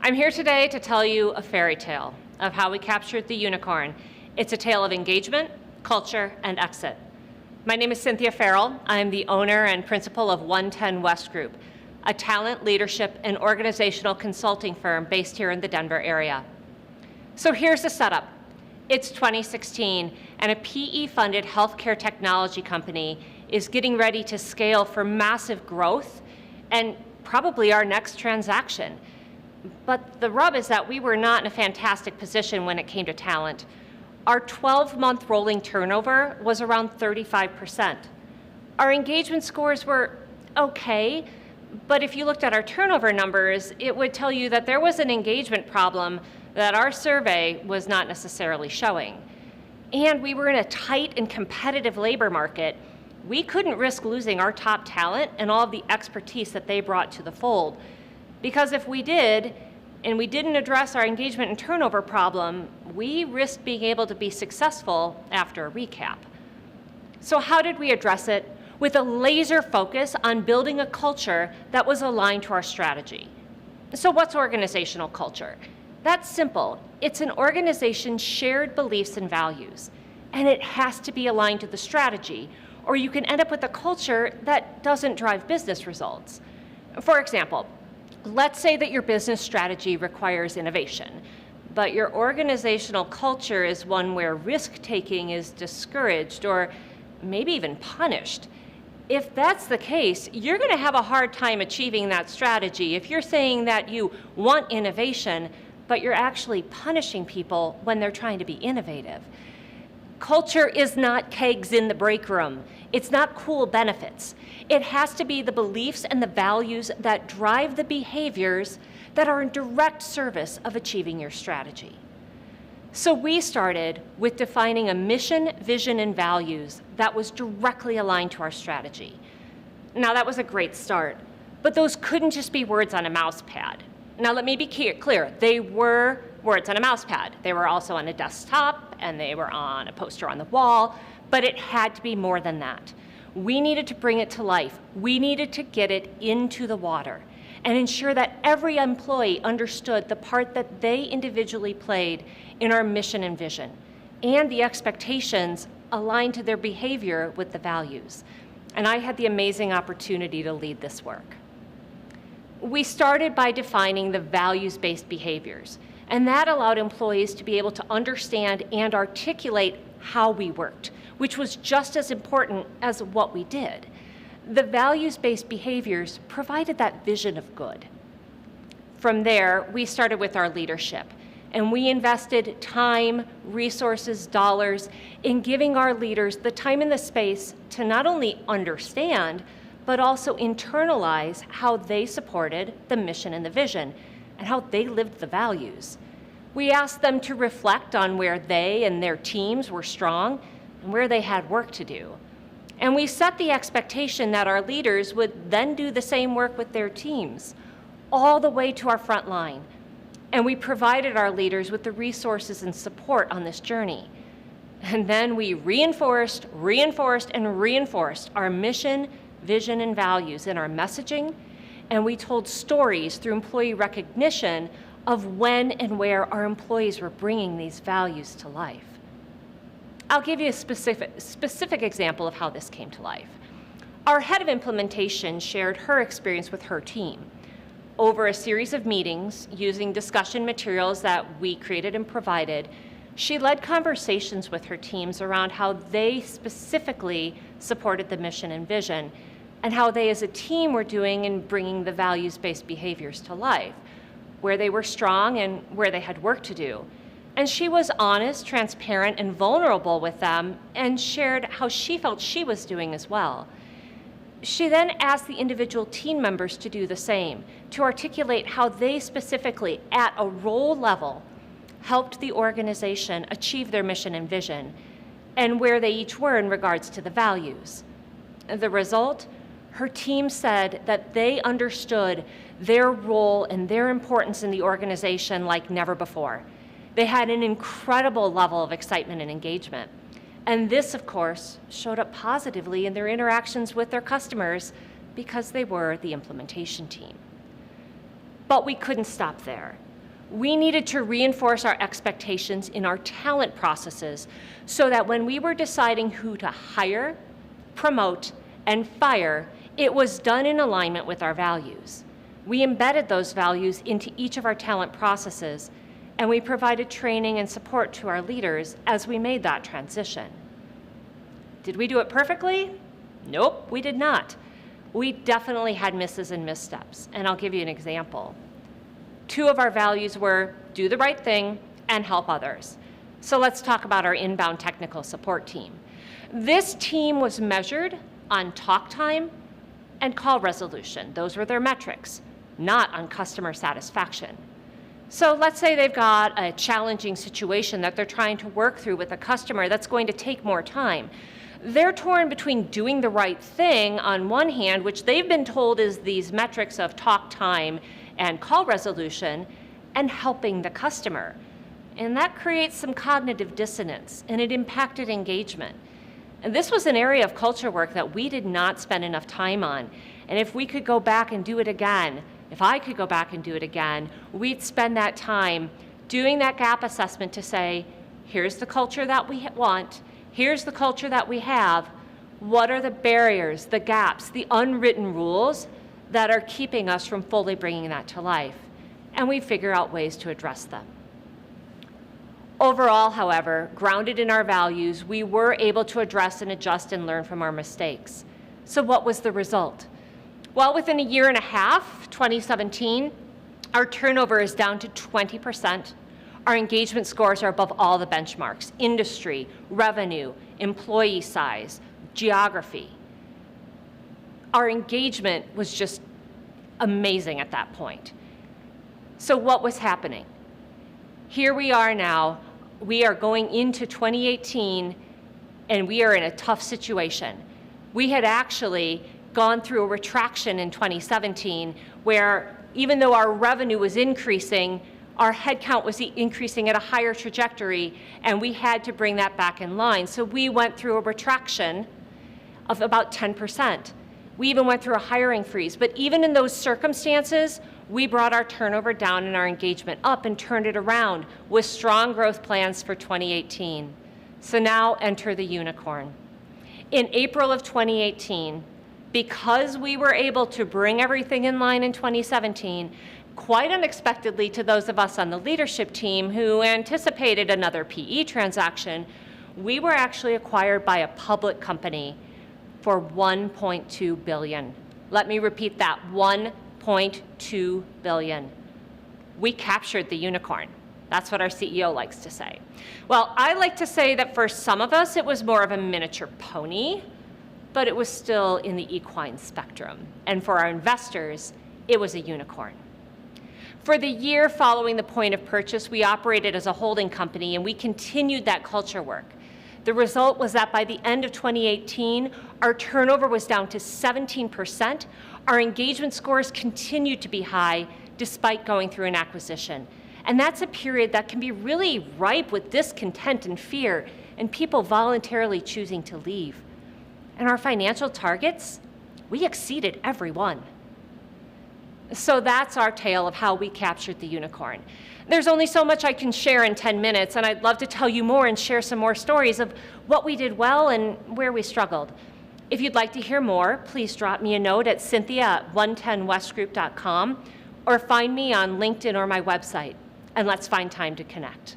I'm here today to tell you a fairy tale of how we captured the unicorn. It's a tale of engagement, culture, and exit. My name is Cynthia Farrell. I'm the owner and principal of 110 West Group, a talent, leadership, and organizational consulting firm based here in the Denver area. So here's the setup. It's 2016, and a PE-funded healthcare technology company is getting ready to scale for massive growth and probably our next transaction. But the rub is that we were not in a fantastic position when it came to talent. Our 12-month rolling turnover was around 35%. Our engagement scores were okay, but if you looked at our turnover numbers, it would tell you that there was an engagement problem that our survey was not necessarily showing. And we were in a tight and competitive labor market. We couldn't risk losing our top talent and all of the expertise that they brought to the fold. Because if we did, and we didn't address our engagement and turnover problem, we risked being able to be successful after a recap. So how did we address it? With a laser focus on building a culture that was aligned to our strategy. So what's organizational culture? That's simple. It's an organization's shared beliefs and values, and it has to be aligned to the strategy, or you can end up with a culture that doesn't drive business results. For example, let's say that your business strategy requires innovation, but your organizational culture is one where risk-taking is discouraged or maybe even punished. If that's the case, you're going to have a hard time achieving that strategy if you're saying that you want innovation, but you're actually punishing people when they're trying to be innovative. Culture is not kegs in the break room. It's not cool benefits. It has to be the beliefs and the values that drive the behaviors that are in direct service of achieving your strategy. So we started with defining a mission, vision, and values that was directly aligned to our strategy. Now that was a great start, but those couldn't just be words on a mouse pad. Now let me be clear, they were words on a mouse pad. They were also on a desktop and they were on a poster on the wall, but it had to be more than that. We needed to bring it to life. We needed to get it into the water and ensure that every employee understood the part that they individually played in our mission and vision, and the expectations aligned to their behavior with the values. And I had the amazing opportunity to lead this work. We started by defining the values-based behaviors, and that allowed employees to be able to understand and articulate how we worked, which was just as important as what we did. The values-based behaviors provided that vision of good. From there, we started with our leadership, and we invested time, resources, dollars in giving our leaders the time and the space to not only understand, but also internalize how they supported the mission and the vision, and how they lived the values. We asked them to reflect on where they and their teams were strong and where they had work to do. And we set the expectation that our leaders would then do the same work with their teams, all the way to our front line. And we provided our leaders with the resources and support on this journey. And then we reinforced, and reinforced our mission, vision, and values in our messaging, and we told stories through employee recognition of when and where our employees were bringing these values to life. I'll give you a specific example of how this came to life. Our head of implementation shared her experience with her team. Over a series of meetings, using discussion materials that we created and provided, she led conversations with her teams around how they specifically supported the mission and vision, and how they as a team were doing in bringing the values-based behaviors to life, where they were strong and where they had work to do. And she was honest, transparent, and vulnerable with them, and shared how she felt she was doing as well. She then asked the individual team members to do the same, to articulate how they specifically, at a role level, helped the organization achieve their mission and vision, and where they each were in regards to the values. The result? Her team said that they understood their role and their importance in the organization like never before. They had an incredible level of excitement and engagement. And this, of course, showed up positively in their interactions with their customers because they were the implementation team. But we couldn't stop there. We needed to reinforce our expectations in our talent processes so that when we were deciding who to hire, promote, and fire, it was done in alignment with our values. We embedded those values into each of our talent processes, and we provided training and support to our leaders as we made that transition. Did we do it perfectly? Nope, we did not. We definitely had misses and missteps, and I'll give you an example. 2 of our values were do the right thing and help others. So let's talk about our inbound technical support team. This team was measured on talk time and call resolution. Those were their metrics, not on customer satisfaction. So let's say they've got a challenging situation that they're trying to work through with a customer that's going to take more time. They're torn between doing the right thing on one hand, which they've been told is these metrics of talk time and call resolution, and helping the customer. And that creates some cognitive dissonance, and it impacted engagement. And this was an area of culture work that we did not spend enough time on. And if we could go back and do it again, if I could go back and do it again, we'd spend that time doing that gap assessment to say, here's the culture that we want, here's the culture that we have, what are the barriers, the gaps, the unwritten rules that are keeping us from fully bringing that to life, and we figure out ways to address them. Overall, however, grounded in our values, we were able to address and adjust and learn from our mistakes. So what was the result? Well, within a year and a half, 2017, our turnover is down to 20%. Our engagement scores are above all the benchmarks: industry, revenue, employee size, geography. Our engagement was just amazing at that point. So what was happening? Here we are now, we are going into 2018, and we are in a tough situation. We had actually gone through a retraction in 2017 where even though our revenue was increasing, our headcount was increasing at a higher trajectory, and we had to bring that back in line. So we went through a retraction of about 10%. We even went through a hiring freeze. But even in those circumstances, we brought our turnover down and our engagement up and turned it around with strong growth plans for 2018. So now enter the unicorn. In April of 2018, because we were able to bring everything in line in 2017, quite unexpectedly to those of us on the leadership team who anticipated another PE transaction, we were actually acquired by a public company for $1.2 billion. Let me repeat that, $1.2 billion. We captured the unicorn. That's what our CEO likes to say. Well, I like to say that for some of us, it was more of a miniature pony, but it was still in the equine spectrum. And for our investors, it was a unicorn. For the year following the point of purchase, we operated as a holding company, and we continued that culture work. The result was that by the end of 2018, our turnover was down to 17%. Our engagement scores continued to be high despite going through an acquisition. And that's a period that can be really ripe with discontent and fear, and people voluntarily choosing to leave. And our financial targets, we exceeded every one. So that's our tale of how we captured the unicorn. There's only so much I can share in 10 minutes, and I'd love to tell you more and share some more stories of what we did well and where we struggled. If you'd like to hear more, please drop me a note at cynthia@110westgroup.com or find me on LinkedIn or my website, and let's find time to connect.